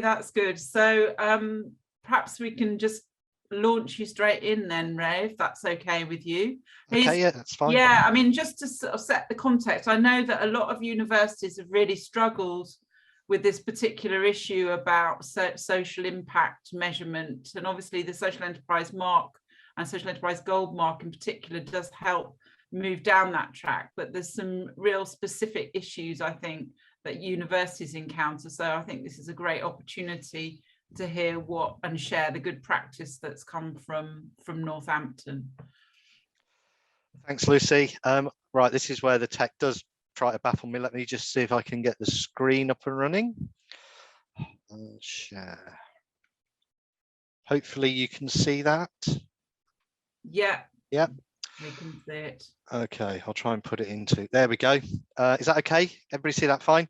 That's good. So perhaps we can just launch you straight in then, Ray, if that's okay with you. Okay, yeah, that's fine. Yeah, I mean, just to sort of set the context, I know that a lot of universities have really struggled with this particular issue about social impact measurement. And obviously the social enterprise mark and social enterprise gold mark in particular does help move down that track. But there's some real specific issues, I think, that universities encounter. So I think this is a great opportunity to hear what and share the good practice that's come from Northampton. Thanks, Lucy. Right, this is where the tech does try to baffle me. Let me just see if I can get the screen up and running. Share. Hopefully you can see that. Yeah. Yeah. We can see it. Okay, I'll try and put it into, there we go. Is that okay? Everybody see that fine?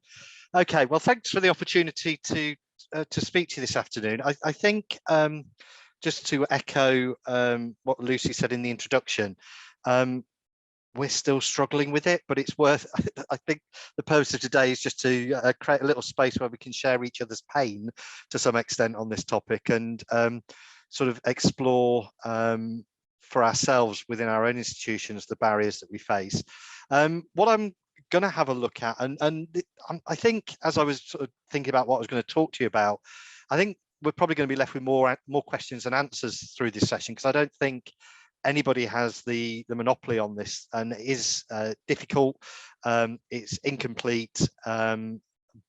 Okay, well, thanks for the opportunity to speak to you this afternoon. I think just to echo what Lucy said in the introduction, we're still struggling with it, but it's worth, I think the purpose of today is just to create a little space where we can share each other's pain to some extent on this topic and sort of explore for ourselves within our own institutions the barriers that we face. What I'm going to have a look at, and I think as I was sort of thinking about what I was going to talk to you about, I think we're probably going to be left with more questions and answers through this session, because I don't think anybody has the monopoly on this, and it is difficult, it's incomplete,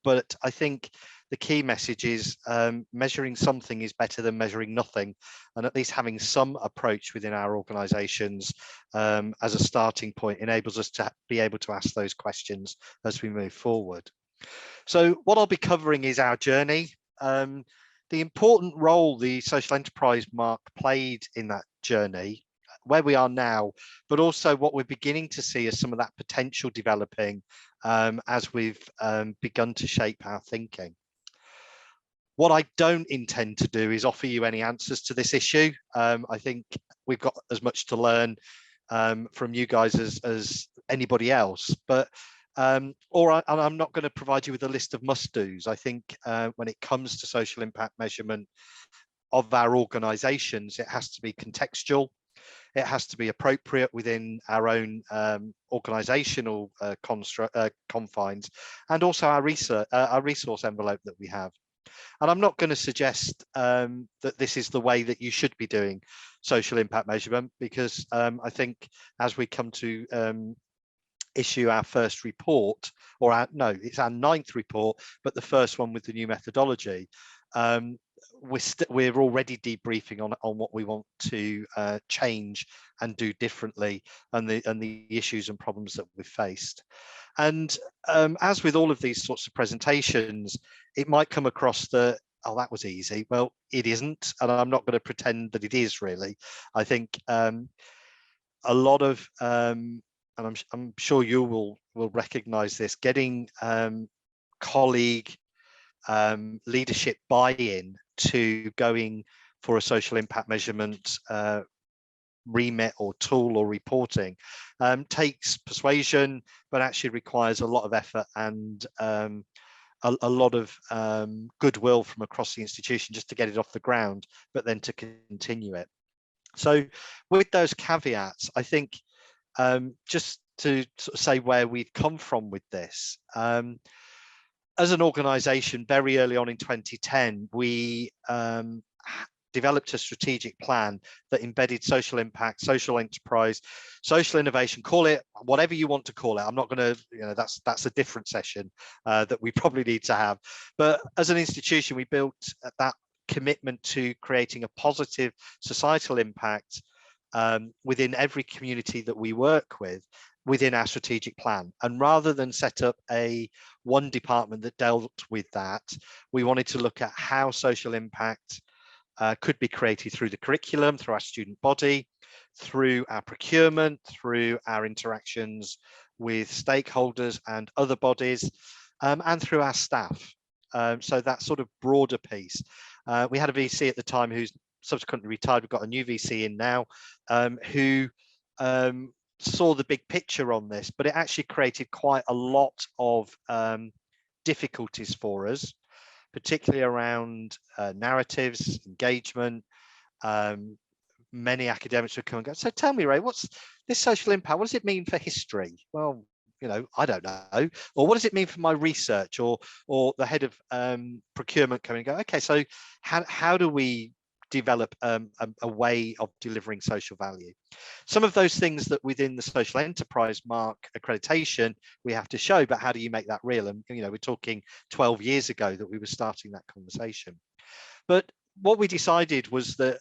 but I think the key message is measuring something is better than measuring nothing, and at least having some approach within our organisations as a starting point enables us to be able to ask those questions as we move forward. So what I'll be covering is our journey, the important role the social enterprise mark played in that journey, where we are now, but also what we're beginning to see as some of that potential developing as we've begun to shape our thinking. What I don't intend to do is offer you any answers to this issue. I think we've got as much to learn from you guys as anybody else, but I'm not going to provide you with a list of must-dos. I think when it comes to social impact measurement of our organisations, it has to be contextual. It has to be appropriate within our own organisational confines, and also our resource envelope that we have. And I'm not going to suggest that this is the way that you should be doing social impact measurement, because I think as we come to issue our first report, or it's our 9th report, but the first one with the new methodology, we're already debriefing on what we want to change and do differently, and the issues and problems that we've faced. And as with all of these sorts of presentations, it might come across that, oh, that was easy. Well, it isn't, and I'm not going to pretend that it is really. I think a lot of, and I'm sure you will recognise this, getting colleague leadership buy-in to going for a social impact measurement remit or tool or reporting takes persuasion, but actually requires a lot of effort and a lot of goodwill from across the institution just to get it off the ground, but then to continue it. So with those caveats, I think just to sort of say where we've come from with this, as an organisation, very early on in 2010, we developed a strategic plan that embedded social impact, social enterprise, social innovation, call it whatever you want to call it. I'm not going to, that's a different session that we probably need to have. But as an institution, we built that commitment to creating a positive societal impact within every community that we work with within our strategic plan. And rather than set up one department that dealt with that, we wanted to look at how social impact could be created through the curriculum, through our student body, through our procurement, through our interactions with stakeholders and other bodies, and through our staff. So that sort of broader piece. We had a VC at the time who's subsequently retired. We've got a new VC in now who saw the big picture on this, but it actually created quite a lot of difficulties for us, particularly around narratives, engagement. Many academics would come and go, so tell me, Ray, what's this social impact? What does it mean for history? Well, you know, I don't know. Or what does it mean for my research? Or the head of procurement coming and go, okay, so how do we develop a way of delivering social value? Some of those things that within the social enterprise mark accreditation we have to show, but how do you make that real? And you know, we're talking 12 years ago that we were starting that conversation. But what we decided was that,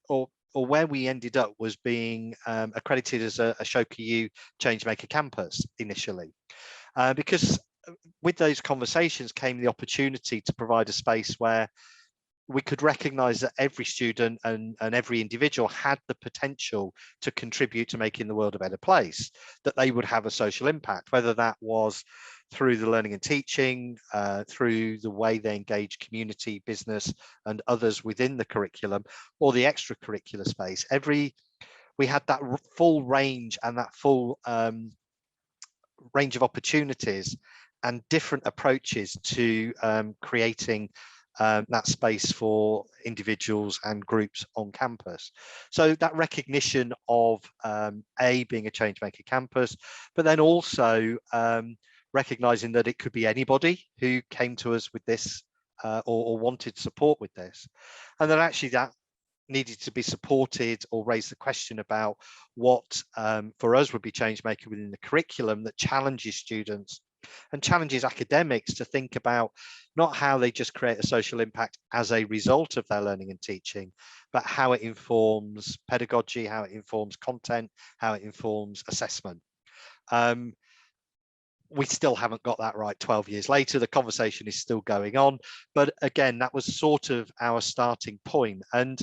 or where we ended up was being accredited as a Ashoka U Changemaker campus initially, because with those conversations came the opportunity to provide a space where we could recognize that every student and every individual had the potential to contribute to making the world a better place, that they would have a social impact, whether that was through the learning and teaching, through the way they engage community, business, and others within the curriculum, or the extracurricular space. We had that full range and that full range of opportunities and different approaches to creating that space for individuals and groups on campus. So that recognition of being a changemaker campus, but then also recognizing that it could be anybody who came to us with this or wanted support with this, and that actually that needed to be supported or raise the question about what for us would be changemaker within the curriculum that challenges students and challenges academics to think about not how they just create a social impact as a result of their learning and teaching, but how it informs pedagogy, how it informs content, how it informs assessment. We still haven't got that right 12 years later. The conversation is still going on. But again, that was sort of our starting point. And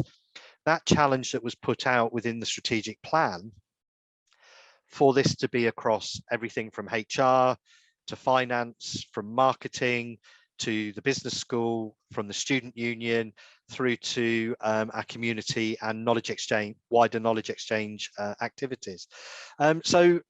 that challenge that was put out within the strategic plan for this to be across everything from HR to finance, from marketing to the business school, from the student union through to our community and knowledge exchange, wider knowledge exchange activities. So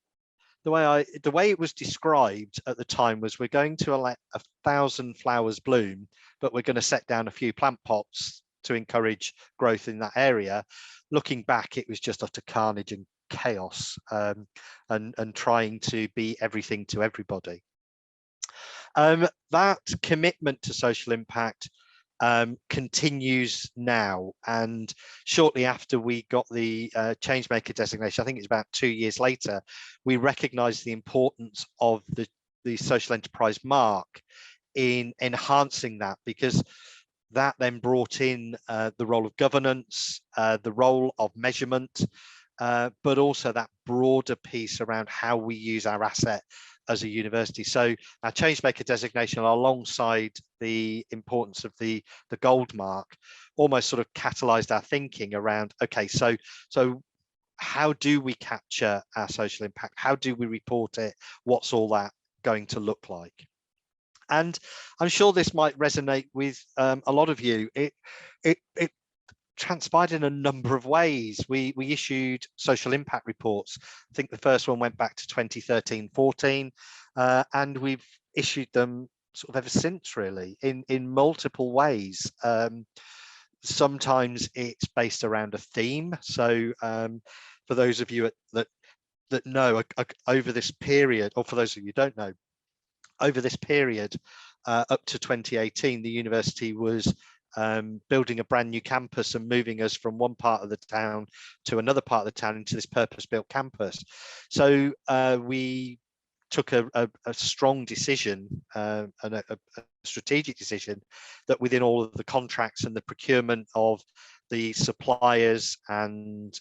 the way it was described at the time was, we're going to let 1,000 flowers bloom, but we're going to set down a few plant pots to encourage growth in that area. Looking back, it was just utter carnage and chaos, and trying to be everything to everybody. That commitment to social impact continues now, and shortly after we got the changemaker designation, I think it's about 2 years later, we recognized the importance of the social enterprise mark in enhancing that, because that then brought in the role of governance, the role of measurement, but also that broader piece around how we use our asset as a university. So our changemaker designation, alongside the importance of the gold mark, almost sort of catalyzed our thinking around, okay, so how do we capture our social impact? How do we report it? What's all that going to look like? And I'm sure this might resonate with a lot of you. It transpired in a number of ways. We issued social impact reports. I think the first one went back to 2013-14, and we've issued them sort of ever since, really, in multiple ways. Sometimes it's based around a theme. So for those of you that know, over this period, or for those of you who don't know, over this period up to 2018, the university was building a brand new campus and moving us from one part of the town to another part of the town into this purpose-built campus. So we took a strong decision and a strategic decision that within all of the contracts and the procurement of the suppliers and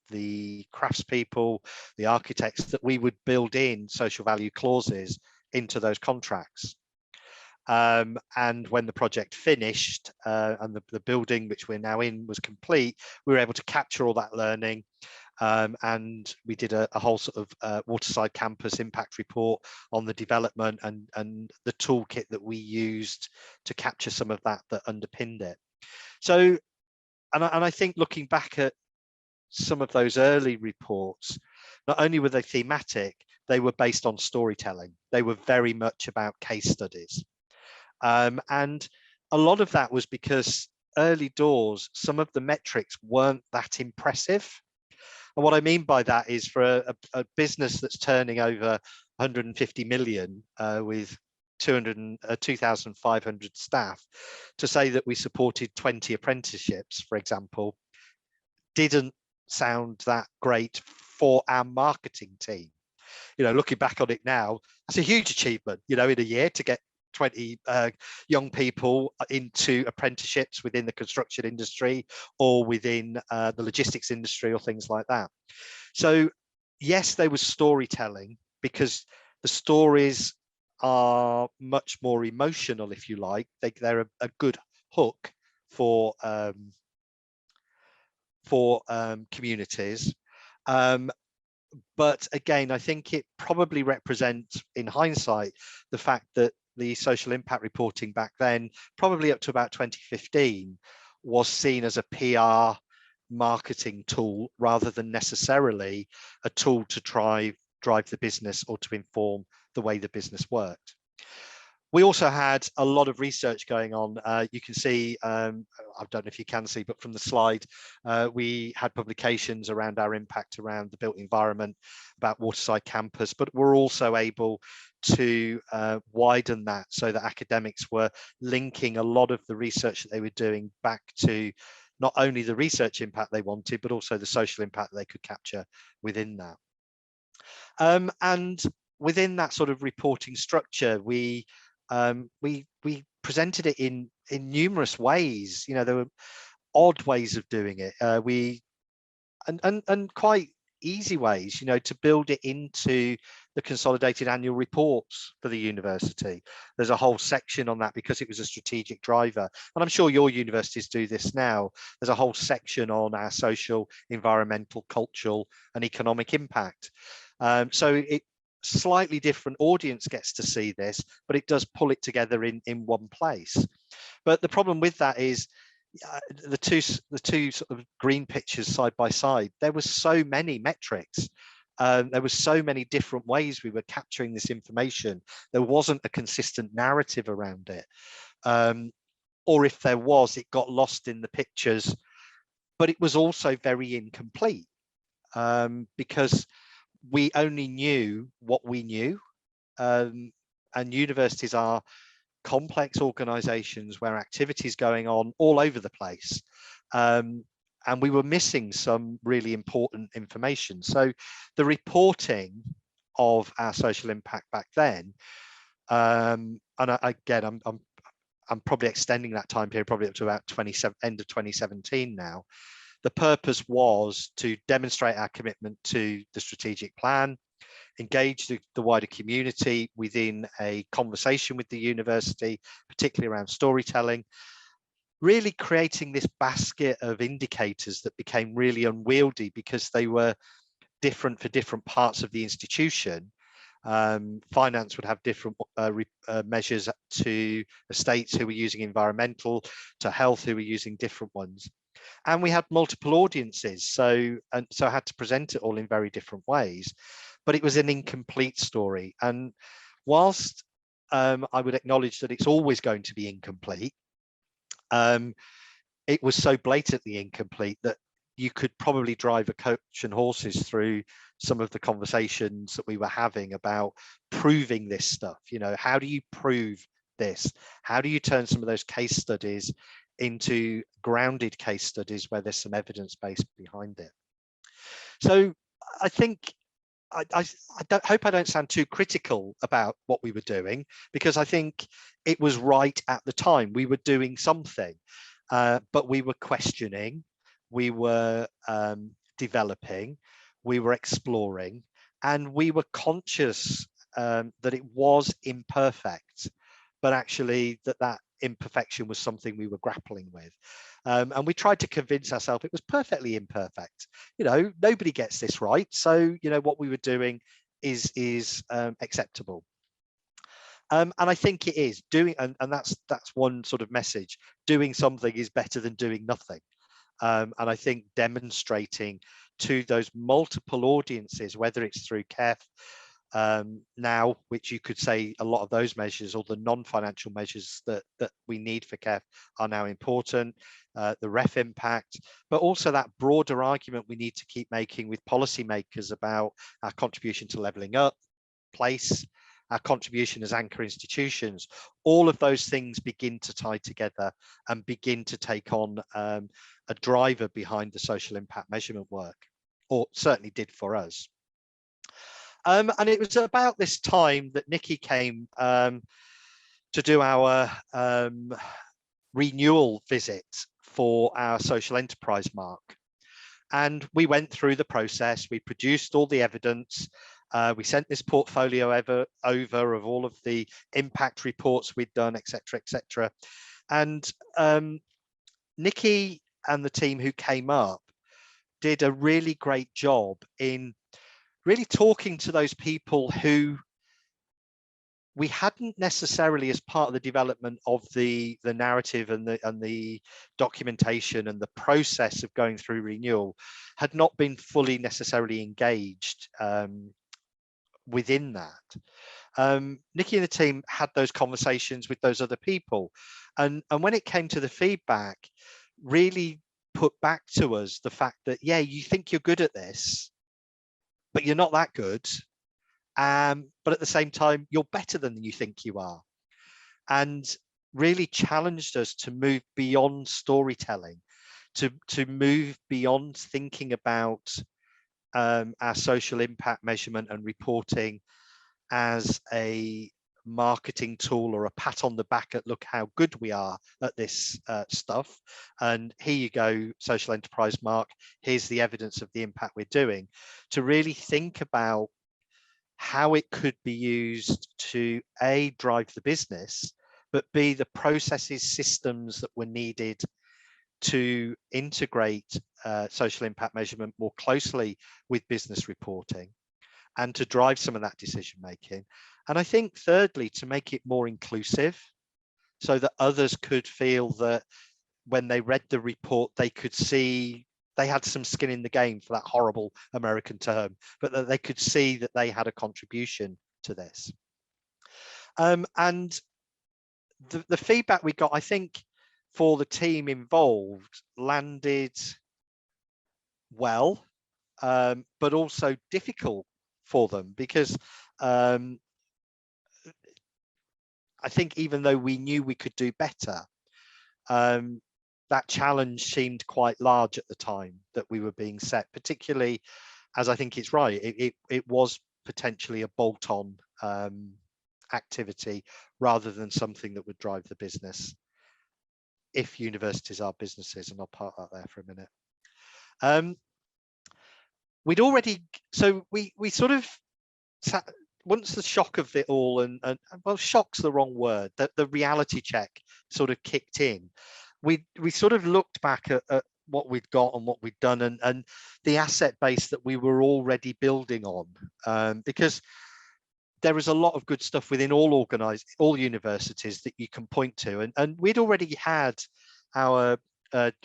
the craftspeople, the architects, that we would build in social value clauses into those contracts. And when the project finished and the building which we're now in was complete, we were able to capture all that learning, and we did a whole sort of waterside campus impact report on the development and the toolkit that we used to capture some of that underpinned it. So, and I think looking back at some of those early reports, not only were they thematic, they were based on storytelling. They were very much about case studies. And a lot of that was because early doors, some of the metrics weren't that impressive. And what I mean by that is for a business that's turning over 150 million with 2,500 staff, to say that we supported 20 apprenticeships, for example, didn't sound that great for our marketing team. You know, looking back on it now, that's a huge achievement, you know, in a year to get 20 young people into apprenticeships within the construction industry or within the logistics industry or things like that. So yes, there was storytelling, because the stories are much more emotional, if you like. They're a good hook for communities. But again, I think it probably represents, in hindsight, the fact that the social impact reporting back then, probably up to about 2015, was seen as a PR marketing tool rather than necessarily a tool to drive the business or to inform the way the business worked. We also had a lot of research going on. You can see, I don't know if you can see, but from the slide, we had publications around our impact around the built environment, about Waterside Campus, but we're also able to widen that so that academics were linking a lot of the research that they were doing back to not only the research impact they wanted, but also the social impact they could capture within that. And within that sort of reporting structure, we presented it in numerous ways. You know, there were odd ways of doing it. And quite easy ways, you know, to build it into the consolidated annual reports for the university. There's a whole section on that because it was a strategic driver. And I'm sure your universities do this now. There's a whole section on our social, environmental, cultural, and economic impact. So it slightly different audience gets to see this, but it does pull it together in one place. But the problem with that is the two sort of green pictures side by side, there was so many metrics. There were so many different ways we were capturing this information. There wasn't a consistent narrative around it. Or if there was, it got lost in the pictures, but it was also very incomplete because we only knew what we knew. And universities are complex organizations where activities going on all over the place. And we were missing some really important information. So the reporting of our social impact back then, and again, I'm probably extending that time period probably up to about end of 2017 now. The purpose was to demonstrate our commitment to the strategic plan, engage the wider community within a conversation with the university, particularly around storytelling, really creating this basket of indicators that became really unwieldy because they were different for different parts of the institution. Finance would have different measures to estates who were using environmental, to health who were using different ones. And we had multiple audiences, so I had to present it all in very different ways. But it was an incomplete story. And whilst I would acknowledge that it's always going to be incomplete, it was so blatantly incomplete that you could probably drive a coach and horses through some of the conversations that we were having about proving this stuff. You know, how do you prove this? How do you turn some of those case studies into grounded case studies where there's some evidence base behind it? So I think I hope I don't sound too critical about what we were doing, because I think it was right at the time. We were doing something, but we were questioning, we were developing, we were exploring, and we were conscious that it was imperfect, but actually that imperfection was something we were grappling with. And we tried to convince ourselves it was perfectly imperfect. You know, nobody gets this right. So, you know, what we were doing is acceptable. And I think it is doing, and that's one sort of message. Doing something is better than doing nothing. And I think demonstrating to those multiple audiences, whether it's through CEF, now, which you could say a lot of those measures, or the non-financial measures that we need for care, are now important. The ref impact, but also that broader argument we need to keep making with policymakers about our contribution to levelling up, place, our contribution as anchor institutions. All of those things begin to tie together and begin to take on a driver behind the social impact measurement work, or certainly did for us. And it was about this time that Nikki came to do our renewal visit for our social enterprise mark. And we went through the process, we produced all the evidence, we sent this portfolio over of all of the impact reports we'd done, etc., etc. And Nikki and the team who came up did a really great job in really talking to those people who we hadn't necessarily, as part of the development of the narrative and the documentation and the process of going through renewal, had not been fully necessarily engaged within that. Nikki and the team had those conversations with those other people, and when it came to the feedback, really put back to us the fact that, yeah, you think you're good at this, but you're not that good. But at the same time, you're better than you think you are, and really challenged us to move beyond storytelling, to move beyond thinking about our social impact measurement and reporting as a marketing tool or a pat on the back at look how good we are at this stuff, and here you go, social enterprise mark, here's the evidence of the impact we're doing, to really think about how it could be used to A, drive the business, but B, the processes, systems that were needed to integrate social impact measurement more closely with business reporting and to drive some of that decision making. And I think thirdly, to make it more inclusive so that others could feel that when they read the report, they could see they had some skin in the game, for that horrible American term, but that they could see that they had a contribution to this. And the feedback we got, I think, for the team involved, landed well, but also difficult for them, because I think even though we knew we could do better, that challenge seemed quite large at the time that we were being set, particularly as I think it's right. It was potentially a bolt-on activity rather than something that would drive the business, if universities are businesses, and I'll park that there for a minute. We'd already, so we sort of sat, once the shock of it all, and well, shock's the wrong word, that the reality check sort of kicked in, we sort of looked back at what we'd got and what we'd done, and the asset base that we were already building on, because there is a lot of good stuff within all universities that you can point to, and we'd already had our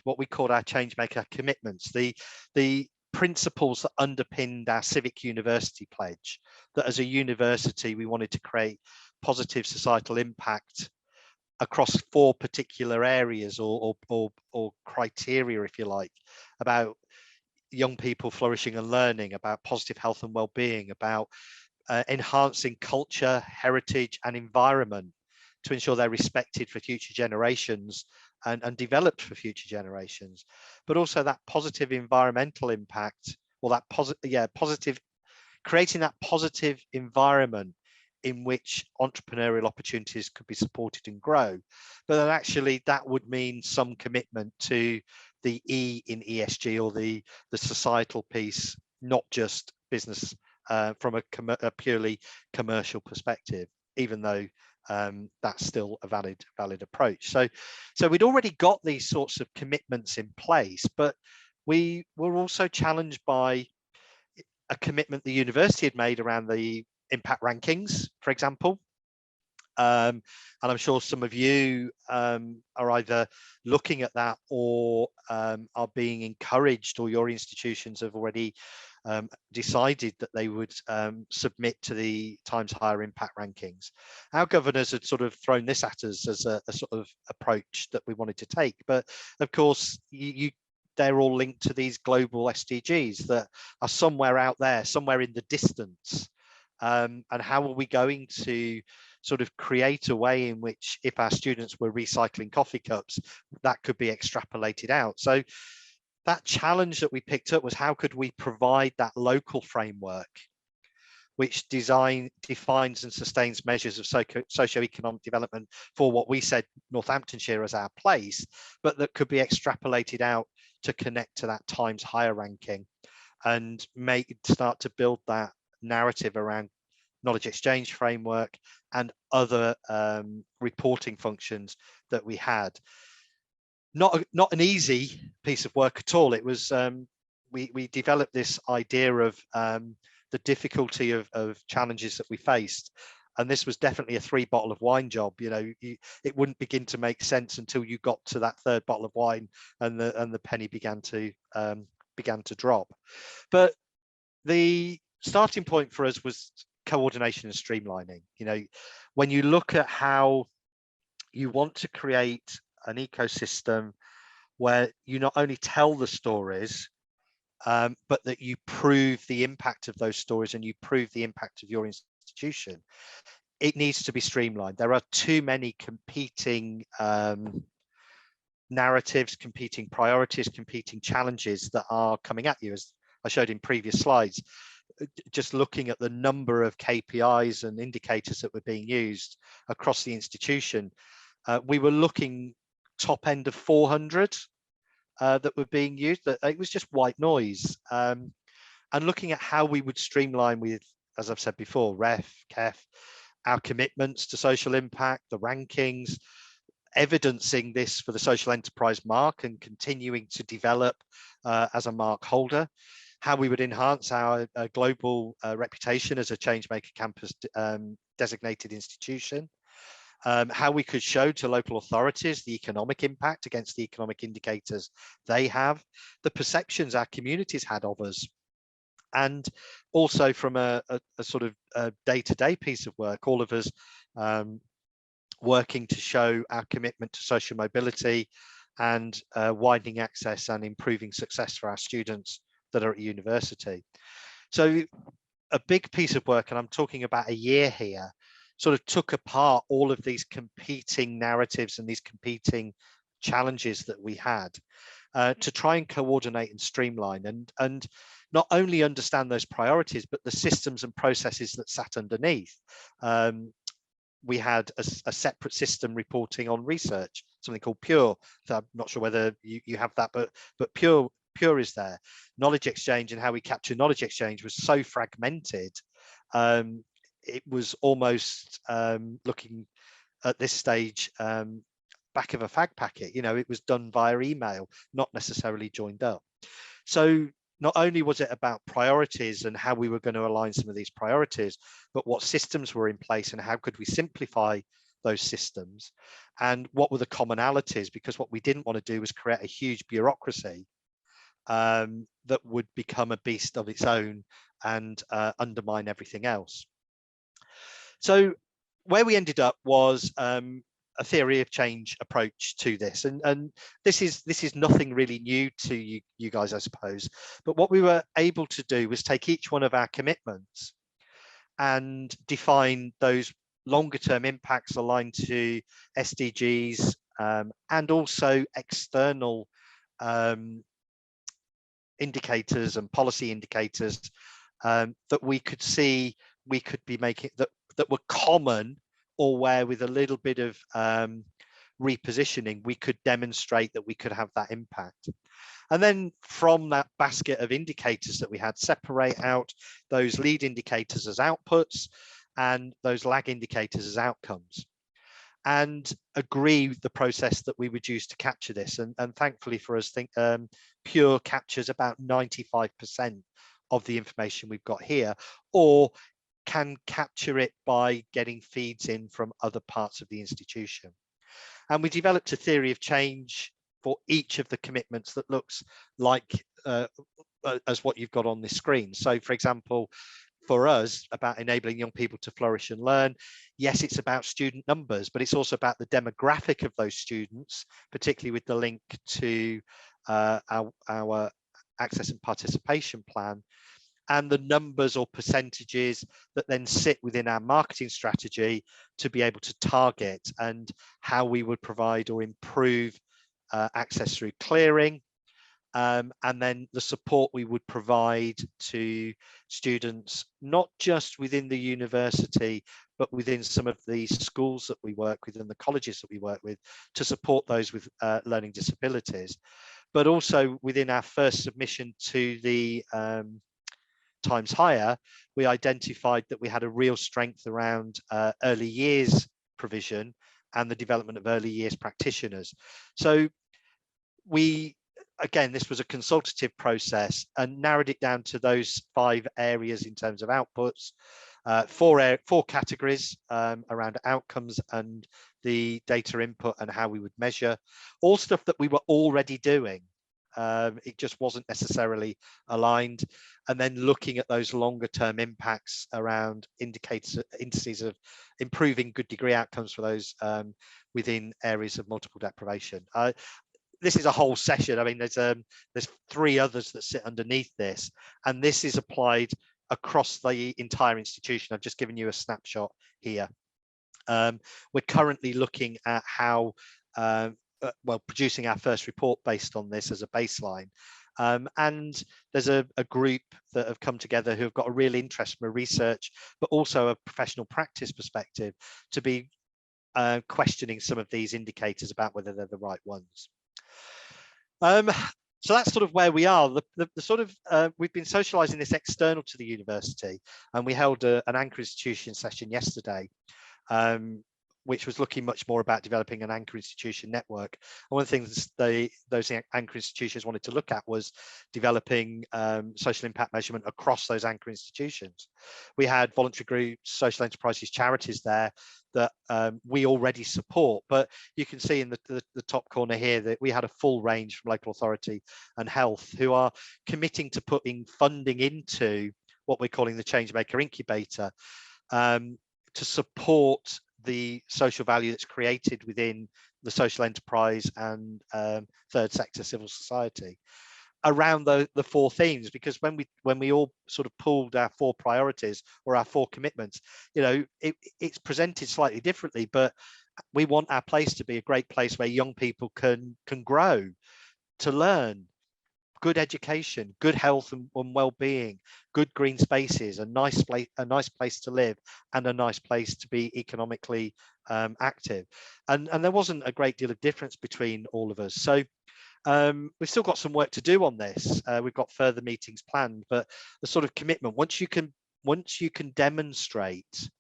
what we called our changemaker commitments, the principles that underpinned our civic university pledge, that as a university we wanted to create positive societal impact across 4 particular areas or criteria, if you like, about young people flourishing and learning, about positive health and well-being, about enhancing culture, heritage and environment to ensure they're respected for future generations and developed for future generations, but also that positive environmental impact, or that positive, creating that positive environment in which entrepreneurial opportunities could be supported and grow. But then actually that would mean some commitment to the E in ESG, or the societal piece, not just business from a purely commercial perspective, even though that's still a valid approach. So we'd already got these sorts of commitments in place, but we were also challenged by a commitment the university had made around the impact rankings, for example. And I'm sure some of you are either looking at that or are being encouraged, or your institutions have already decided that they would submit to the Times Higher Impact rankings. Our governors had sort of thrown this at us as a sort of approach that we wanted to take, but of course they're all linked to these global SDGs that are somewhere out there, somewhere in the distance. And how are we going to sort of create a way in which, if our students were recycling coffee cups, that could be extrapolated out? So that challenge that we picked up was, how could we provide that local framework which defines and sustains measures of socio-economic development for what we said Northamptonshire as our place, but that could be extrapolated out to connect to that Times Higher ranking and start to build that narrative around knowledge exchange framework and other reporting functions that we had. Not an easy piece of work at all. It was we developed this idea of the difficulty of challenges that we faced, and this was definitely a 3 bottle of wine job. You know, it wouldn't begin to make sense until you got to that 3rd bottle of wine and the penny began to drop. But the starting point for us was coordination and streamlining. You know, when you look at how you want to create an ecosystem where you not only tell the stories, but that you prove the impact of those stories and you prove the impact of your institution, it needs to be streamlined. There are too many competing narratives, competing priorities, competing challenges that are coming at you, as I showed in previous slides. Just looking at the number of KPIs and indicators that were being used across the institution, we were looking top end of 400 that were being used. That it was just white noise. And looking at how we would streamline with, as I've said before, REF, KEF, our commitments to social impact, the rankings, evidencing this for the social enterprise mark and continuing to develop as a mark holder, how we would enhance our global reputation as a Changemaker Campus designated institution, how we could show to local authorities the economic impact against the economic indicators they have, the perceptions our communities had of us, and also from a sort of day-to-day piece of work, all of us working to show our commitment to social mobility and widening access and improving success for our students that are at university. So a big piece of work, and I'm talking about a year here, sort of took apart all of these competing narratives and these competing challenges that we had to try and coordinate and streamline and not only understand those priorities, but the systems and processes that sat underneath. We had a separate system reporting on research, something called Pure. So I'm not sure whether you have that, but Pure is there. Knowledge exchange and how we capture knowledge exchange was so fragmented. It was almost looking at this stage back of a fag packet. You know, it was done via email, not necessarily joined up. So not only was it about priorities and how we were going to align some of these priorities, but what systems were in place and how could we simplify those systems and what were the commonalities, because what we didn't want to do was create a huge bureaucracy that would become a beast of its own and undermine everything else. So where we ended up was a theory of change approach to this, and this is nothing really new to you guys, I suppose. But what we were able to do was take each one of our commitments and define those longer term impacts aligned to SDGs and also external indicators and policy indicators that we could see we could be making that were common, or where with a little bit of repositioning we could demonstrate that we could have that impact. And then from that basket of indicators that we had, separate out those lead indicators as outputs and those lag indicators as outcomes, and agree the process that we would use to capture this. And thankfully for us, Pure captures about 95% of the information we've got here, or can capture it by getting feeds in from other parts of the institution. And we developed a theory of change for each of the commitments that looks like as what you've got on this screen. So for example, for us, about enabling young people to flourish and learn, yes, it's about student numbers, but it's also about the demographic of those students, particularly with the link to our access and participation plan, and the numbers or percentages that then sit within our marketing strategy to be able to target, and how we would provide or improve access through clearing, and then the support we would provide to students, not just within the university, but within some of the schools that we work with and the colleges that we work with, to support those with learning disabilities. But also within our first submission to the Times Higher, we identified that we had a real strength around early years provision and the development of early years practitioners. So again, this was a consultative process and narrowed it down to those 5 areas in terms of outputs, 4 categories around outcomes and the data input and how we would measure, all stuff that we were already doing. It just wasn't necessarily aligned. And then looking at those longer term impacts around indices of improving good degree outcomes for those within areas of multiple deprivation. This is a whole session. I mean, there's 3 others that sit underneath this, and this is applied across the entire institution. I've just given you a snapshot here. We're currently looking at how, well, producing our first report based on this as a baseline. And there's a group that have come together who have got a real interest from a research, but also a professional practice perspective, to be questioning some of these indicators about whether they're the right ones. So that's sort of where we are. The sort of we've been socializing this external to the university, and we held an anchor institution session yesterday, which was looking much more about developing an anchor institution network. And one of the things those anchor institutions wanted to look at was developing social impact measurement across those anchor institutions. We had voluntary groups, social enterprises, charities there that we already support, but you can see in the top corner here that we had a full range from local authority and health, who are committing to putting funding into what we're calling the Changemaker Incubator, to support the social value that's created within the social enterprise and third sector civil society around the 4 themes. Because when we all sort of pulled our 4 priorities or our 4 commitments, you know, it's presented slightly differently, but we want our place to be a great place where young people can grow, to learn, good education, good health and well-being, good green spaces, a nice place to live, and a nice place to be economically active. And there wasn't a great deal of difference between all of us. So we've still got some work to do on this. We've got further meetings planned, but the sort of commitment, once you can demonstrate,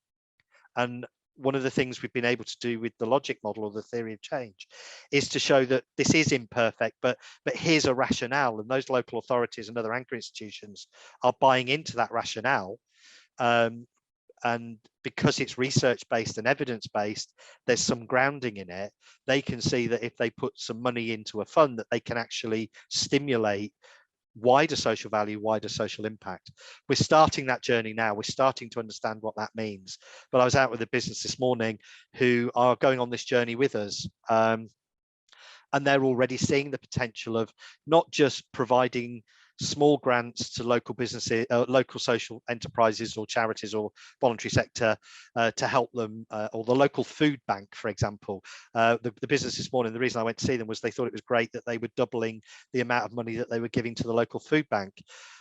and one of the things we've been able to do with the logic model or the theory of change is to show that this is imperfect, but here's a rationale, and those local authorities and other anchor institutions are buying into that rationale. And because it's research-based and evidence-based, there's some grounding in it. They can see that if they put some money into a fund, that they can actually stimulate wider social value, wider social impact. We're starting that journey now. We're starting to understand what that means. But I was out with a business this morning who are going on this journey with us. And they're already seeing the potential of not just providing small grants to local businesses, local social enterprises or charities or voluntary sector to help them, or the local food bank, for example. The business this morning, the reason I went to see them was they thought it was great that they were doubling the amount of money that they were giving to the local food bank,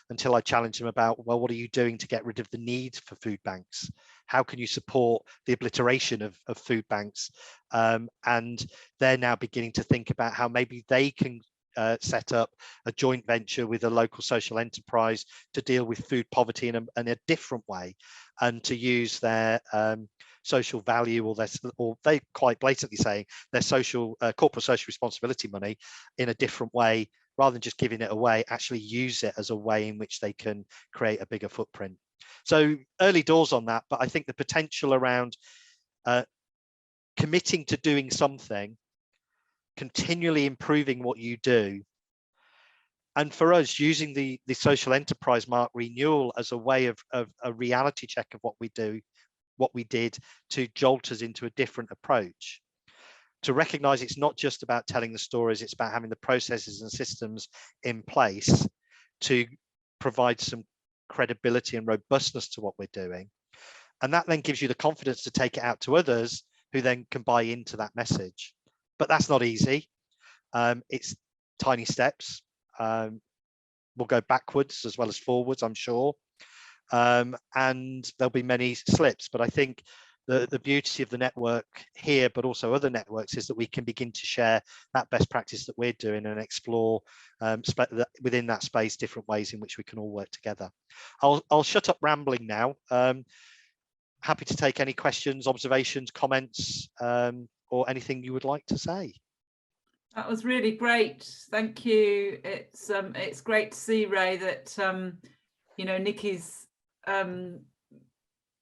until I challenged them about, well, what are you doing to get rid of the need for food banks? How can you support the obliteration of food banks? And they're now beginning to think about how maybe they can set up a joint venture with a local social enterprise to deal with food poverty in a different way, and to use their social value, or they quite blatantly saying their social corporate social responsibility money in a different way, rather than just giving it away, actually use it as a way in which they can create a bigger footprint. So early doors on that, but I think the potential around committing to doing something, continually improving what you do. And for us, using the social enterprise mark renewal as a way of a reality check of what we do, what we did, to jolt us into a different approach, to recognize it's not just about telling the stories, it's about having the processes and systems in place to provide some credibility and robustness to what we're doing. And that then gives you the confidence to take it out to others who then can buy into that message. But that's not easy. It's tiny steps. We'll go backwards as well as forwards, I'm sure. And there'll be many slips. But I think the beauty of the network here, but also other networks, is that we can begin to share that best practice that we're doing and explore within that space different ways in which we can all work together. I'll shut up rambling now. Happy to take any questions, observations, comments, or anything you would like to say. That was really great. Thank you. It's great to see, Ray, that you know, Nikki's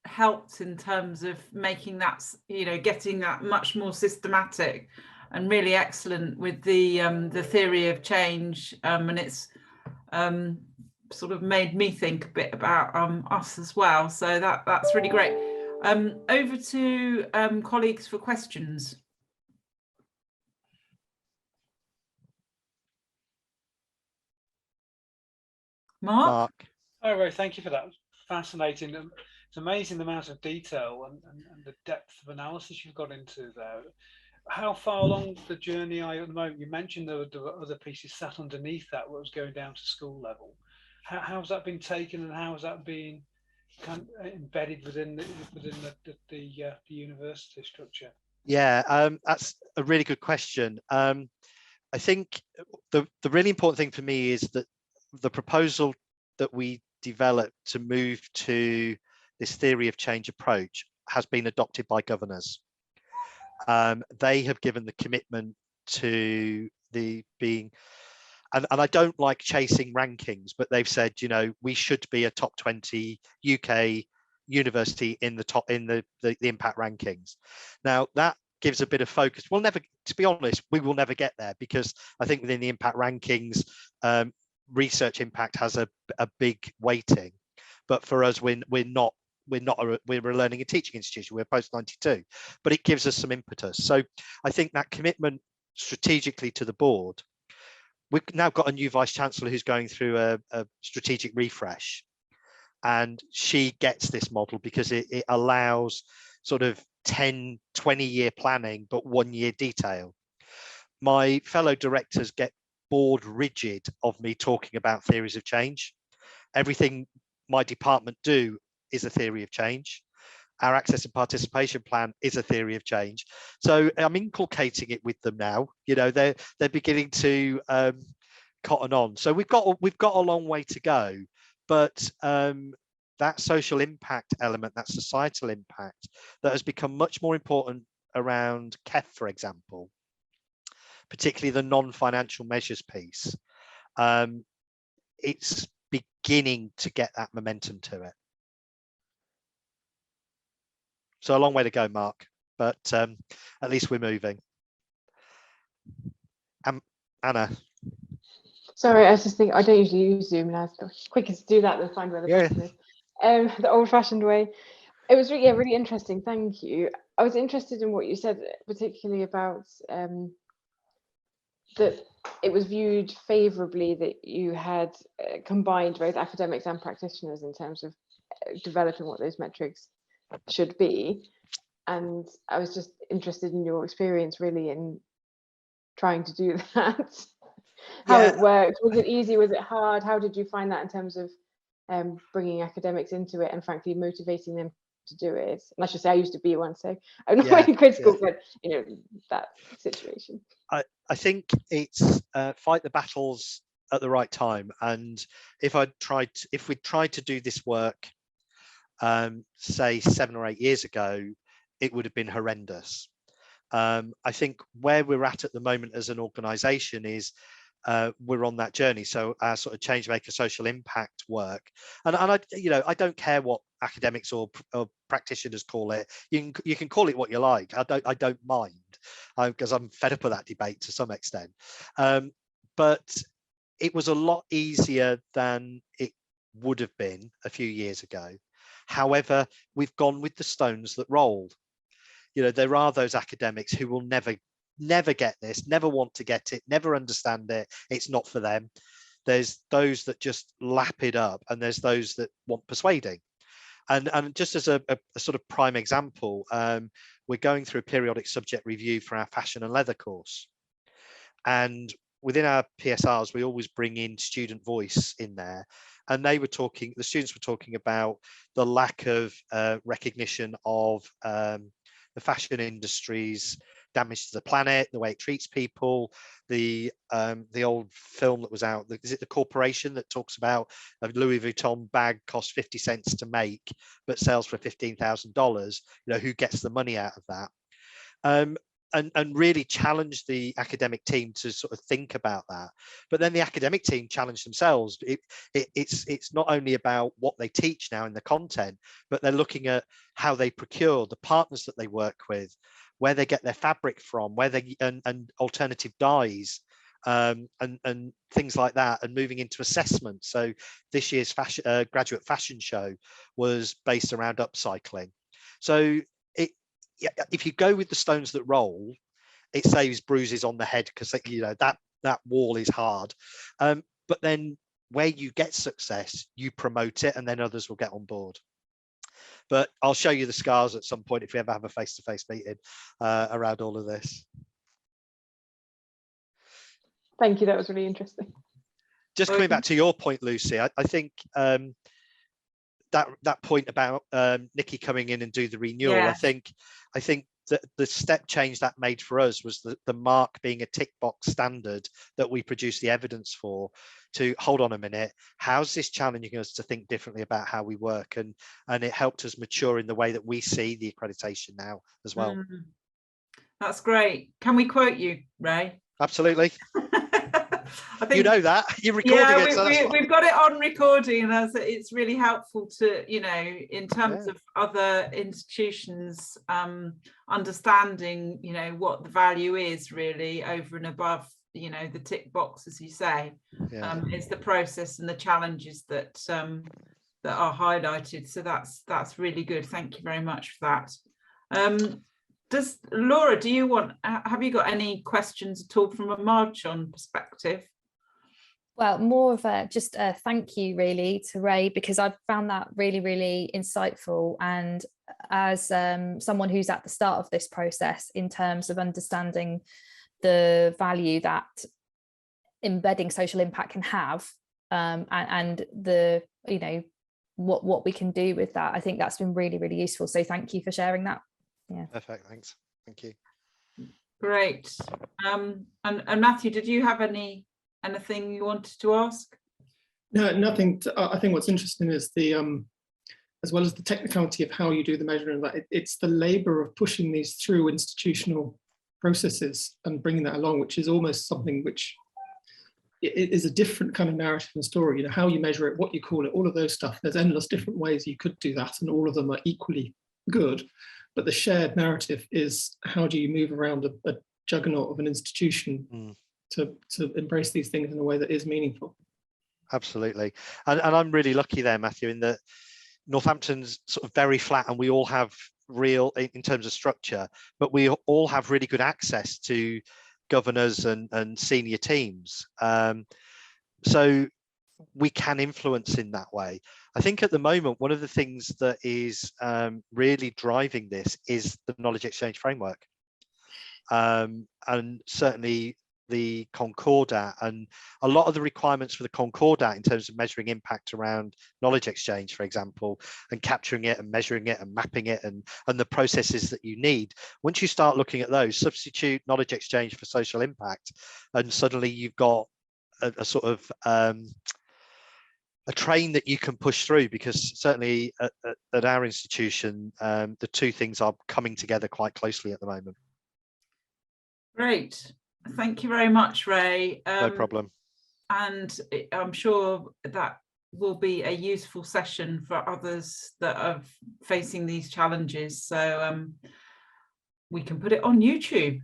helped in terms of making that, you know, getting that much more systematic and really excellent with the theory of change, and it's sort of made me think a bit about us as well. So that's really great. Over to colleagues for questions. Mark? Hi, Ray, thank you for that. Fascinating. It's amazing the amount of detail and the depth of analysis you've got into there. How far along the journey are you at the moment? You mentioned there were other pieces sat underneath that, what was going down to school level. How's that been taken, and how has that been kind of embedded within the university structure? Yeah, that's a really good question. I think the really important thing for me is that the proposal that we developed to move to this theory of change approach has been adopted by governors. They have given the commitment to the being, and I don't like chasing rankings, but they've said, you know, we should be a top 20 UK university in the impact rankings. Now that gives a bit of focus. We'll never, to be honest, we will never get there, because I think within the impact rankings, research impact has a big weighting. But for us, we're a learning and teaching institution. We're post 92, but it gives us some impetus. So I think that commitment strategically to the board. We've now got a new vice chancellor who's going through a strategic refresh, and she gets this model because it allows sort of 10, 20-year planning, but 1 year detail. My fellow directors get bored rigid of me talking about theories of change. Everything my department do is a theory of change. Our access and participation plan is a theory of change. So I'm inculcating it with them now. You know, they're beginning to cotton on. So we've got a long way to go, but that social impact element, that societal impact, that has become much more important around KEF, for example, particularly the non-financial measures piece. It's beginning to get that momentum to it. So a long way to go, Mark, but at least we're moving. Anna. Sorry, I was just thinking, I don't usually use Zoom now. It's the quickest to do that than find where the button is. The old-fashioned way. It was really, really interesting. Thank you. I was interested in what you said, particularly about that it was viewed favourably that you had combined both academics and practitioners in terms of developing what those metrics should be. And I was just interested in your experience really in trying to do that. How it worked. Was it easy? Was it hard? How did you find that in terms of bringing academics into it and frankly motivating them to do it? And I should say I used to be one, so I'm not really critical, but you know, that situation. I think it's fight the battles at the right time. And if we tried to do this work, say 7 or 8 years ago, it would have been horrendous. I think where we're at the moment as an organisation is we're on that journey. So our sort of change maker social impact work, and I, you know, I don't care what academics or practitioners call it. You can call it what you like. I don't mind, because I'm fed up with that debate to some extent. But it was a lot easier than it would have been a few years ago. However, we've gone with the stones that rolled. You know, there are those academics who will never get this, never want to get it, never understand it. It's not for them. There's those that just lap it up, and there's those that want persuading. And just as a sort of prime example, we're going through a periodic subject review for our fashion and leather course. And within our PSRs, we always bring in student voice in there. And the students were talking about the lack of recognition of the fashion industry's damage to the planet, the way it treats people, the old film that was out, is it The Corporation, that talks about a Louis Vuitton bag costs 50 cents to make but sells for $15,000, you know, who gets the money out of that? And really challenge the academic team to sort of think about that. But then the academic team challenge themselves. It's not only about what they teach now in the content, but they're looking at how they procure, the partners that they work with, where they get their fabric from, where they and alternative dyes, and things like that, and moving into assessment. So this year's graduate fashion show was based around upcycling. So if you go with the stones that roll, it saves bruises on the head, because you know that wall is hard. But then where you get success, you promote it, and then others will get on board. But I'll show you the scars at some point if we ever have a face-to-face meeting around all of this. Thank you, that was really interesting. Just coming back to your point, Lucy, I think that point about Nikki coming in and do the renewal, yeah. I think that the step change that made for us was the mark being a tick box standard that we produce the evidence for, to hold on a minute, how's this challenging us to think differently about how we work, and it helped us mature in the way that we see the accreditation now as well. That's great. Can we quote you, Ray? Absolutely. I think, you know that you're recording it, so we've got it on recording, and it's really helpful to, you know, in terms of other institutions understanding, you know, what the value is really over and above, you know, the tick box, as you say. It's the process and the challenges that that are highlighted. So that's really good. Thank you very much for that. Laura, have you got any questions at all from a Marchon perspective? Well, more of just a thank you really to Ray, because I've found that really, really insightful. And as someone who's at the start of this process in terms of understanding the value that embedding social impact can have, and the, you know, what we can do with that, I think that's been really, really useful. So thank you for sharing that. Yeah. Perfect. Thanks. Thank you. Great. And Matthew, did you have anything you wanted to ask? No, nothing. I think what's interesting is the as well as the technicality of how you do the measuring, it's the labor of pushing these through institutional processes and bringing that along, which is almost something which it is a different kind of narrative and story. You know, how you measure it, what you call it, all of those stuff. There's endless different ways you could do that, and all of them are equally good. But the shared narrative is, how do you move around a juggernaut of an institution to embrace these things in a way that is meaningful? Absolutely. And I'm really lucky there, Matthew, in that Northampton's sort of very flat, and we all have real, in terms of structure, but we all have really good access to governors and senior teams. So we can influence in that way. I think at the moment, one of the things that is really driving this is the knowledge exchange framework, and certainly the Concordat, and a lot of the requirements for the Concordat in terms of measuring impact around knowledge exchange, for example, and capturing it and measuring it and mapping it, and the processes that you need. Once you start looking at those, substitute knowledge exchange for social impact, and suddenly you've got a sort of a train that you can push through, because certainly at our institution, the two things are coming together quite closely at the moment. Great. Thank you very much, Ray. No problem. And I'm sure that will be a useful session for others that are facing these challenges. So we can put it on YouTube.